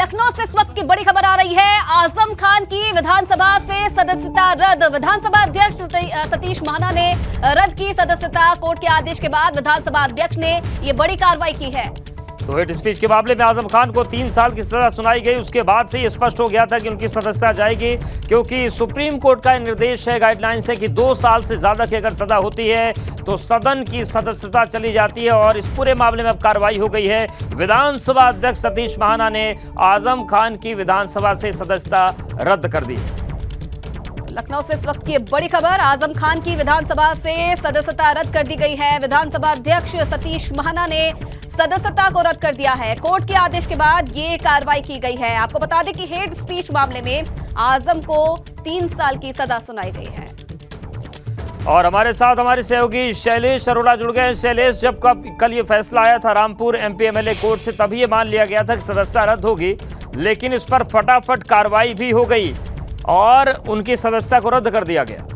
लखनऊ से इस वक्त की बड़ी खबर आ रही है। आजम खान की विधानसभा से सदस्यता रद्द। विधानसभा अध्यक्ष सतीश महाना ने रद्द की सदस्यता। कोर्ट के आदेश के बाद विधानसभा अध्यक्ष ने ये बड़ी कार्रवाई की है। तो हेट स्पीच के मामले में आजम खान को 3 साल की सजा सुनाई गई। उसके बाद से ये स्पष्ट हो गया था कि उनकी सदस्यता जाएगी, क्योंकि सुप्रीम कोर्ट का निर्देश है, गाइडलाइंस है कि 2 साल से ज्यादा की अगर सजा होती है तो सदन की सदस्यता चली जाती है। और इस पूरे मामले में अब कार्रवाई हो गई है। विधानसभा अध्यक्ष सतीश महाना ने आजम खान की विधानसभा से सदस्यता रद्द कर दी। लखनऊ से इस वक्त की बड़ी खबर, आजम खान की विधानसभा से सदस्यता रद्द कर दी गई है। विधानसभा अध्यक्ष सतीश महाना ने सदस्यता को रद्द कर दिया है। कोर्ट के आदेश के बाद ये कार्रवाई की गई है। आपको बता दें कि हेट स्पीच मामले में आजम को 3 साल की सजा सुनाई गई है। और हमारे साथ हमारे सहयोगी शैलेश अरोड़ा जुड़ गए। शैलेश, जब कल ये फैसला आया था रामपुर एमपी एमएलए कोर्ट से, तभी ये मान लिया गया था कि सदस्यता रद्द होगी, लेकिन इस पर फटाफट कार्रवाई भी हो गई और उनकी सदस्यता को रद्द कर दिया गया।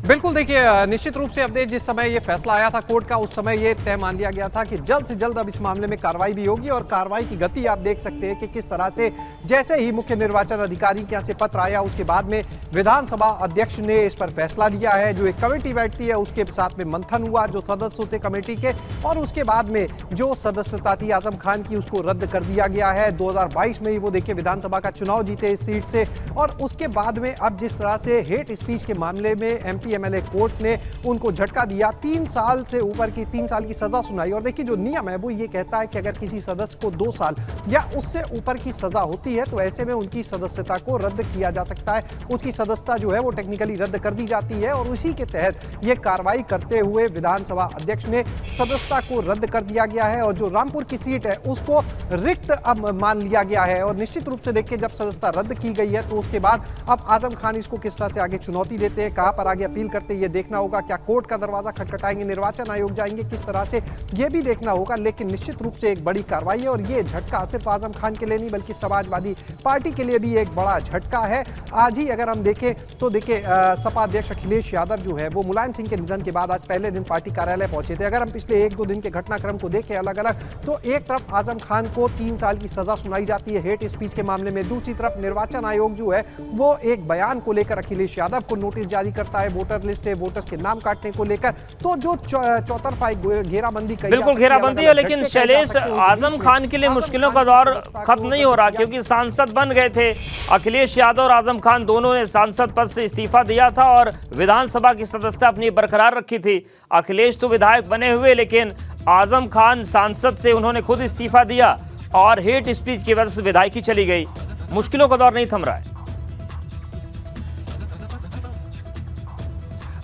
बिल्कुल, देखिए निश्चित रूप से अब जिस समय ये फैसला आया था कोर्ट का, उस समय ये तय मान लिया गया था कि जल्द से जल्द अब इस मामले में कार्रवाई भी होगी। और कार्रवाई की गति आप देख सकते हैं कि किस तरह से जैसे ही मुख्य निर्वाचन अधिकारी के यहाँ से पत्र आया, उसके बाद में विधानसभा अध्यक्ष ने इस पर फैसला लिया है। जो एक कमेटी बैठती है उसके साथ में मंथन हुआ, जो सदस्य होते कमेटी के, और उसके बाद में जो सदस्यता थी आजम खान की उसको रद्द कर दिया गया है। 2022 में ही वो देखिए विधानसभा का चुनाव जीते इस सीट से। और उसके बाद में अब जिस तरह से हेट स्पीच के मामले में एमपी एमएलए कोर्ट ने उनको झटका दिया, 3 साल से ऊपर की 3 साल की सजा सुनाई। और देखिए जो नियम है वो ये कहता है कि अगर किसी सदस्य को 2 साल या उससे ऊपर की सजा होती है तो ऐसे में उनकी सदस्यता को रद्द किया जा सकता है। उसकी सदस्यता जो है वो टेक्निकली रद्द कर दी जाती है। और उसी के तहत ये कार्रवाई करते हुए विधानसभा अध्यक्ष ने सदस्यता को रद्द कर दिया गया है। और जो रामपुर की सीट है उसको रिक्त अब मान लिया गया है। और निश्चित रूप से देखिए जब सदस्यता रद्द की गई है तो उसके बाद अब आजम खान इसको किस तरह से आगे चुनौती देते हैं, कहां पर आगे अपील करते हैं, ये देखना होगा। क्या कोर्ट का दरवाजा खटखटाएंगे, निर्वाचन आयोग जाएंगे, किस तरह से ये भी देखना होगा। लेकिन निश्चित रूप से एक बड़ी कार्रवाई है और ये झटका सिर्फ आजम खान के लिए नहीं बल्कि समाजवादी पार्टी के लिए भी एक बड़ा झटका है। आज ही अगर हम देखें तो देखिए सपा अध्यक्ष अखिलेश यादव जो है वो मुलायम सिंह के निधन के बाद आज पहले दिन पार्टी कार्यालय पहुंचे थे। अगर हम पिछले 1-2 दिन के घटनाक्रम को देखें अलग अलग, तो एक तरफ आजम खान को 3 साल की सजा सुनाई जाती है हेट स्पीच के मामले में, दूसरी तरफ निर्वाचन आयोग जो है वो एक बयान को लेकर अखिलेश यादव को नोटिस जारी करता है। वोटर लिस्ट है, वोटर्स के नाम काटने को लेकर। तो जो चौतरफा घेराबंदी, बिल्कुल घेराबंदी है, लेकिन शैलेश आजम खान के लिए मुश्किलों का दौर खत्म नहीं हो रहा, क्योंकि सांसद बन गए थे अखिलेश यादव और आजम खान दोनों ने सांसद पद से इस्तीफा दिया था और विधानसभा की सदस्यता अपनी बरकरार रखी थी। अखिलेश तो विधायक बने हुए, लेकिन आजम खान सांसद से उन्होंने खुद इस्तीफा दिया और हेट स्पीच की वजह से विधायकी चली गई। मुश्किलों का दौर नहीं थम रहा है।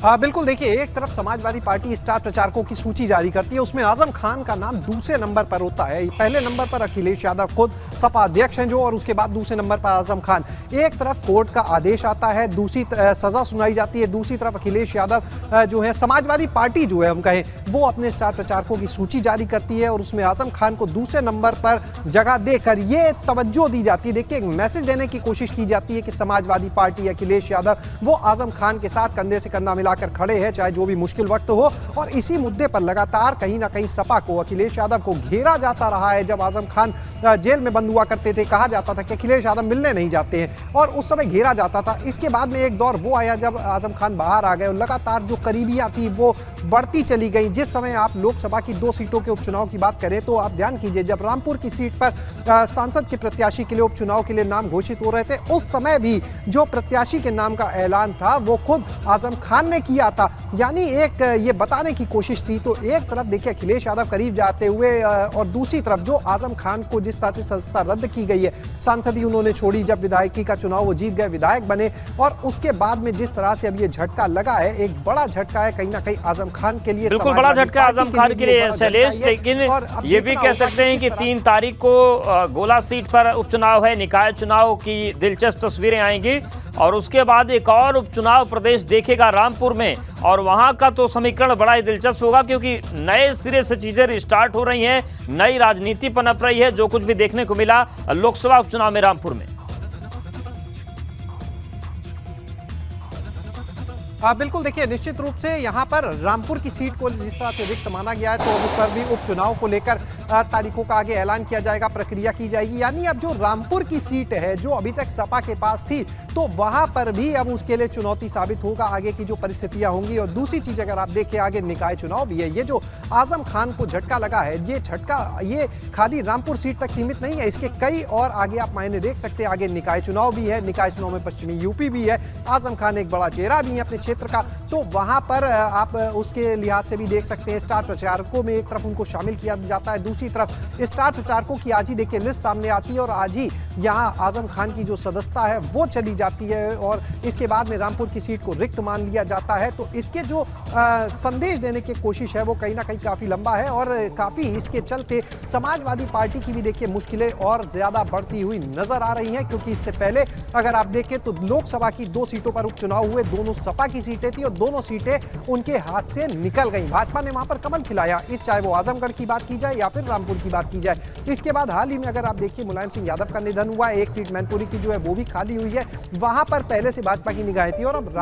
बिल्कुल, देखिए एक तरफ समाजवादी पार्टी स्टार प्रचारकों की सूची जारी करती है, उसमें आजम खान का नाम दूसरे नंबर पर होता है। पहले नंबर पर अखिलेश यादव खुद सपा अध्यक्ष हैं जो, और उसके बाद दूसरे नंबर पर आजम खान। एक तरफ कोर्ट का आदेश आता है, दूसरी सजा सुनाई जाती है, दूसरी तरफ अखिलेश यादव जो है समाजवादी पार्टी जो है हम कहें वो अपने स्टार प्रचारकों की सूची जारी करती है और उसमें आजम खान को दूसरे नंबर पर जगह देकर ये तवज्जो दी जाती है। देखिए एक मैसेज देने की कोशिश की जाती है कि समाजवादी पार्टी अखिलेश यादव वो आजम खान के साथ कंधे से कंधा कर खड़े हैं, चाहे जो भी मुश्किल वक्त हो। और इसी मुद्दे पर लगातार कहीं ना कहीं सपा को, अखिलेश यादव को घेरा जाता रहा है। जब आजम खान जेल में बंद हुआ करते थे, कहा जाता था कि अखिलेश यादव मिलने नहीं जाते हैं और उस समय घेरा जाता था। इसके बाद में एक दौर वो आया जब आजम खान बाहर आ गए और लगातार जो करीबियां थी वो बढ़ती चली गई। जिस समय आप लोकसभा की 2 सीटों के उपचुनाव की बात करें तो आप ध्यान कीजिए, जब रामपुर की सीट पर सांसद के प्रत्याशी के लिए उपचुनाव के लिए नाम घोषित हो रहे थे, उस समय भी जो प्रत्याशी के नाम का ऐलान था वो खुद आजम खान ने किया था। यानी एक ये बताने की कोशिश थी। तो एक तरफ देखिए अखिलेश यादव करीब जाते हुए और दूसरी तरफ जो आजम खान को जिस तरह से सदस्यता रद्द की गई है, सांसदी उन्होंने छोड़ी, जब विधायकी का चुनाव वो जीत गए, विधायक बने, और उसके बाद में जिस तरह से अब ये झटका लगा है, एक बड़ा झटका है कहीं ना कहीं आजम खान के लिए। बिल्कुल बड़ा झटका आजम खान के लिए शैलेश, लेकिन ये भी कह सकते हैं कि 3 तारीख को गोला सीट पर उपचुनाव है, निकाय चुनाव की दिलचस्प तस्वीरें आएंगी और उसके बाद एक और उपचुनाव प्रदेश देखेगा रामपुर में, और वहां का तो समीकरण बड़ा ही दिलचस्प होगा, क्योंकि नए सिरे से चीजें रिस्टार्ट हो रही हैं, नई राजनीति पनप रही है, जो कुछ भी देखने को मिला लोकसभा उपचुनाव में रामपुर में। बिल्कुल, देखिए निश्चित रूप से यहाँ पर रामपुर की सीट को जिस तरह से रिक्त माना गया है तो अब उस पर भी उपचुनाव को लेकर तारीखों का आगे ऐलान किया जाएगा, प्रक्रिया की जाएगी। यानी अब जो रामपुर की सीट है जो अभी तक सपा के पास थी तो वहां पर भी अब उसके लिए चुनौती साबित होगा आगे की जो परिस्थितियां होंगी। और दूसरी चीज अगर आप देखें आगे निकाय चुनाव भी है, ये जो आजम खान को झटका लगा है ये झटका ये खाली रामपुर सीट तक सीमित नहीं है, इसके कई और आगे आप मायने देख सकते हैं। आगे निकाय चुनाव भी है, निकाय चुनाव में पश्चिमी यूपी भी है, आजम खान एक बड़ा चेहरा भी है अपने क्षेत्र का, तो वहां पर आप उसके लिहाज से भी देख सकते हैं। स्टार प्रचारकों में एक तरफ उनको शामिल किया जाता है, दूसरी तरफ स्टार प्रचारकों की आज ही देखिए लिस्ट सामने आती है और आज ही यहां आजम खान की जो सदस्यता है वो चली जाती है और इसके बाद में रामपुर की सीट को रिक्त मान लिया जाता है। तो इसके जो संदेश देने की कोशिश है वो कहीं ना कहीं काफी लंबा है और काफी इसके चलते समाजवादी पार्टी की भी देखिए मुश्किलें और ज्यादा बढ़ती हुई नजर आ रही हैं, क्योंकि इससे पहले अगर आप देखें तो लोकसभा की 2 सीटों पर उपचुनाव हुए, दोनों सपा की सीटें थी और दोनों सीटें उनके हाथ से निकल गई। भाजपा ने वहां पर कमल खिलाया, इस चाहे वो आजमगढ़ की बात की जाए या फिर रामपुर की बात की जाए। इसके बाद हाल ही में अगर आप देखिए मुलायम सिंह यादव का निधन हुआ, एक सीट मैनपुरी की जो है वो भी खाली हुई है, वहां पर पहले से भाजपा की निगाहें थी और अब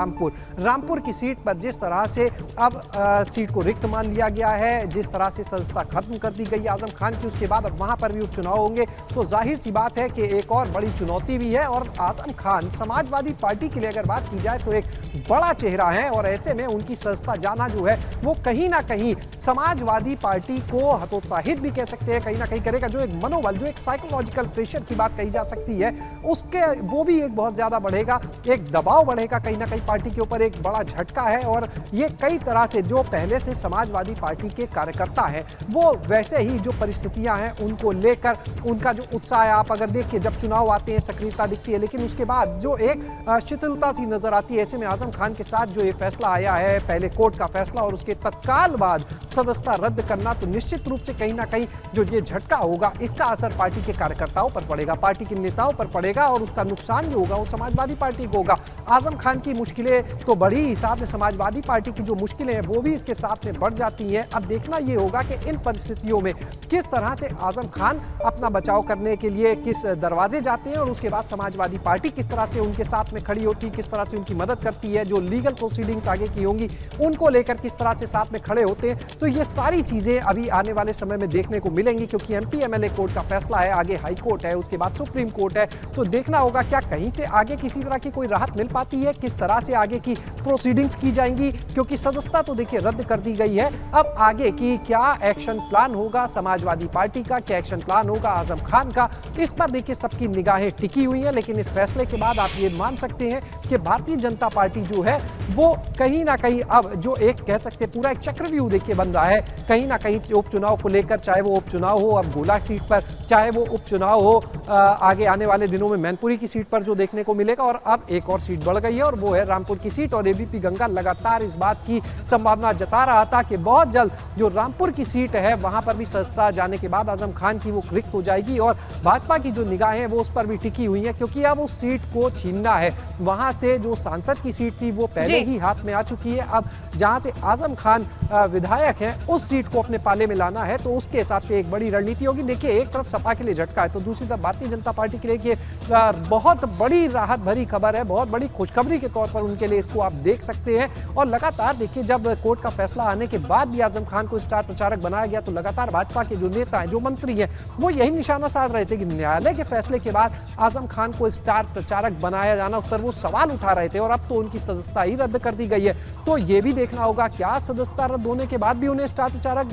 रामपुर की सीट पर जिस तरह से अब सीट को रिक्त मान लिया गया है, जिस तरह से सदस्यता खत्म कर दी गई आजम खान की, उसके बाद अब वहां पर भी उपचुनाव होंगे तो जाहिर सी बात है कि एक और बड़ी चुनौती भी है। और आजम खान समाजवादी पार्टी के लिए अगर बात की जाए तो एक बड़ा चेहरा है और ऐसे में उनकी सदस्यता जाना जो है वो कहीं ना कहीं समाजवादी पार्टी को हतोत्साहित भी कह सकते हैं, कहीं ना कहीं करेगा। जो एक मनोबल, जो एक साइकोलॉजिकल प्रेशर की बात कही जा सकती है उसके वो भी एक बहुत ज्यादा बढ़ेगा, एक दबाव बढ़ेगा कहीं ना कहीं पार्टी के ऊपर, एक बड़ा झटका है। और ये कई तरह से जो पहले से समाजवादी पार्टी के कार्यकर्ता है वो वैसे ही जो परिस्थितियां हैं उनको लेकर उनका जो उत्साह है, आप अगर देखिए जब चुनाव आते हैं सक्रियता दिखती है, लेकिन उसके बाद जो एक शिथिलता सी नजर आती है। ऐसे में आजम खान के साथ जो ये फैसला आया है, पहले कोर्ट का फैसला और उसके तत्काल बाद सदस्यता रद्द करना, तो निश्चित रूप से कहीं ना कहीं जो ये झटका होगा इसका असर पार्टी के कार्यकर्ताओं पर पड़ेगा, पार्टी के नेताओं पर पड़ेगा और उसका नुकसान जो होगा वो समाजवादी पार्टी को होगा। आजम खान की मुश्किलें तो बढ़ी ही, साथ में समाजवादी पार्टी की जो मुश्किलें हैं वो भी इसके साथ में बढ़ जाती हैं। अब देखना ये होगा कि इन परिस्थितियों में किस तरह से आजम खान अपना बचाव करने के लिए किस दरवाजे जाते हैं और उसके बाद समाजवादी पार्टी किस तरह से उनके साथ में खड़ी होती है, किस तरह से उनकी मदद करती है, जो लीगल प्रोसीडिंग्स आगे की होंगी उनको लेकर किस तरह से साथ में खड़े होते हैं। तो ये सारी चीजें अभी आने वाले समय में देखने को मिलेंगी, क्योंकि एमपी एमएलए कोर्ट का फैसला है, आगे हाई कोर्ट है, उसके बाद सुप्रीम कोर्ट है। तो देखना होगा क्या कहीं से आगे किसी तरह की कोई राहत मिल पाती है, किस तरह से आगे की प्रोसीडिंग्स की जाएंगी, क्योंकि सदस्यता तो देखिए रद्द कर दी गई है। अब आगे की क्या एक्शन प्लान होगा समाजवादी पार्टी का, क्या एक्शन प्लान होगा आजम खान का, इस पर देखिए सबकी निगाहें टिकी हुई हैं। लेकिन इस फैसले के बाद आप ये मान सकते हैं कि भारतीय जनता पार्टी जो है वो कहीं ना कहीं अब जो एक कह सकते हैं पूरा एक चक्रव्यूह देखिए बन रहा है, कहीं ना कहीं उपचुनाव को लेकर, चाहे वो उपचुनाव हो अब गोला सीट पर, चाहे वो उपचुनाव हो आगे आने वाले दिनों में मैनपुरी की सीट पर जो देखने को मिलेगा, और अब एक और सीट बढ़ गई है और वो है रामपुर की सीट। और एबीपी गंगा लगातार इस बात की संभावना जता रहा था कि बहुत जल्द जो रामपुर की सीट है वहां पर भी सदस्यता जाने के बाद आजम खान की वो रिक्त हो जाएगी और भाजपा की जो निगाहें वो उस पर भी टिकी हुई हैं, क्योंकि अब उस सीट को छीनना है। वहां से जो सांसद की सीट थी वो पहले ही हाथ में आ चुकी है, अब जहां से आजम खान विधायक हैं उस सीट को अपने पाले में लाना है, तो उसके हिसाब से एक बड़ी रणनीति होगी। देखिए एक तरफ सपा के लिए झटका है तो दूसरी तरफ भारतीय जनता पार्टी के लिए बहुत बड़ी राहत भरी खबर है, बहुत बड़ी खुशखबरी के तौर पर उनके लिए इसको आप देख सकते हैं। और लगातार देखिए जब कोर्ट का फैसला आने के बाद भी आजम खान को स्टार प्रचारक बनाया गया तो लगातार भाजपा के जो नेता हैं, जो मंत्री हैं, वो यही निशाना साध रहे थे कि न्यायालय के फैसले के बाद आजम खान को स्टार प्रचारक बनाया जाना, उस पर वो सवाल उठा रहे थे और अब तो उनकी सदस्यता ही रद्द कर दी गई है। तो ये भी देखना होगा क्या सदस्यता रद्द होने के बाद भी उन्हें स्टार प्रचारक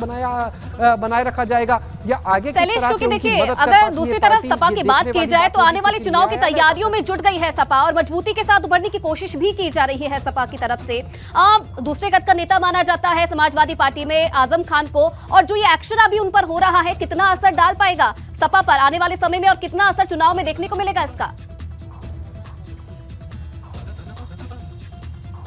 बनाए रखा जाएगा या आगे किस तरह से उनकी मदद कर पाती है। अगर दूसरी तरफ सपा की बात की जाए तो आने वाले चुनाव की तैयारियों में जुट गई है सपा और मजबूती के साथ उभरने की कोशिश भी की जा रही है सपा की तरफ से। दूसरे कद का नेता माना जाता है समाजवादी पार्टी में आजम खान को, और जो ये एक्शन अभी उन पर हो रहा है कितना असर डाल पाएगा सपा पर आने वाले समय में और कितना असर चुनाव में देखने को मिलेगा इसका?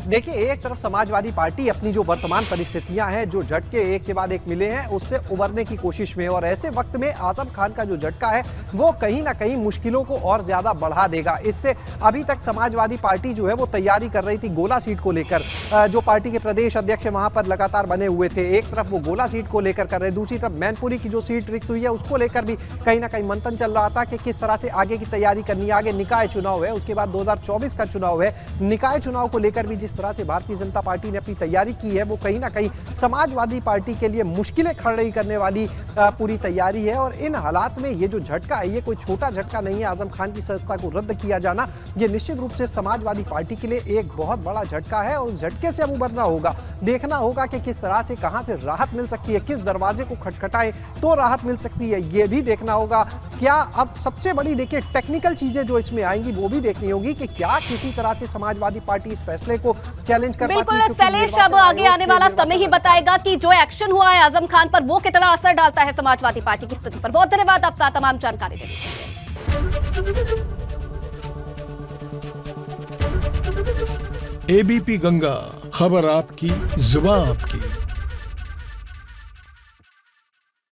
देखिए एक तरफ समाजवादी पार्टी अपनी जो वर्तमान परिस्थितियां हैं, जो झटके एक के बाद एक मिले हैं, उससे उबरने की कोशिश में, और ऐसे वक्त में आजम खान का जो झटका है वो कहीं ना कहीं मुश्किलों को और ज्यादा बढ़ा देगा। इससे अभी तक समाजवादी पार्टी जो है वो तैयारी कर रही थी गोला सीट को लेकर, जो पार्टी के प्रदेश अध्यक्ष वहां पर लगातार बने हुए थे। एक तरफ वो गोला सीट को लेकर कर रहे, दूसरी तरफ मैनपुरी की जो सीट रिक्त हुई है उसको लेकर भी कहीं ना कहीं मंथन चल रहा था कि किस तरह से आगे की तैयारी करनी है। आगे निकाय चुनाव है, उसके बाद 2024 का चुनाव है, निकाय चुनाव को लेकर भी जिस तरह से भारतीय जनता पार्टी ने अपनी तैयारी की है, वो कहीं ना कहीं समाजवादी पार्टी के लिए मुश्किलें खड़ी करने वाली पूरी तैयारी है। और इन हालात में ये जो झटका है, ये कोई छोटा झटका नहीं है। आजम खान की सदस्यता को रद्द किया जाना ये निश्चित रूप से समाजवादी पार्टी के लिए एक बहुत बड़ा झटका है और झटके से अब उबरना होगा। देखना होगा कि किस तरह से, कहां से राहत मिल सकती है, किस दरवाजे को खटखटाए तो राहत मिल सकती है, ये भी देखना होगा। क्या अब सबसे बड़ी देखिए टेक्निकल चीजें जो इसमें आएंगी वो भी देखनी होगी कि क्या किसी तरह से समाजवादी पार्टी इस फैसले को चैलेंज कर पाती है। बिल्कुल शैलेश, अब आगे आने वाला समय ही बताएगा कि जो एक्शन हुआ है आजम खान पर वो कितना असर डालता है समाजवादी पार्टी की स्थिति पर। बहुत धन्यवाद आपका तमाम जानकारी देने के लिए। एबीपी गंगा, खबर आपकी, जुबान आपकी।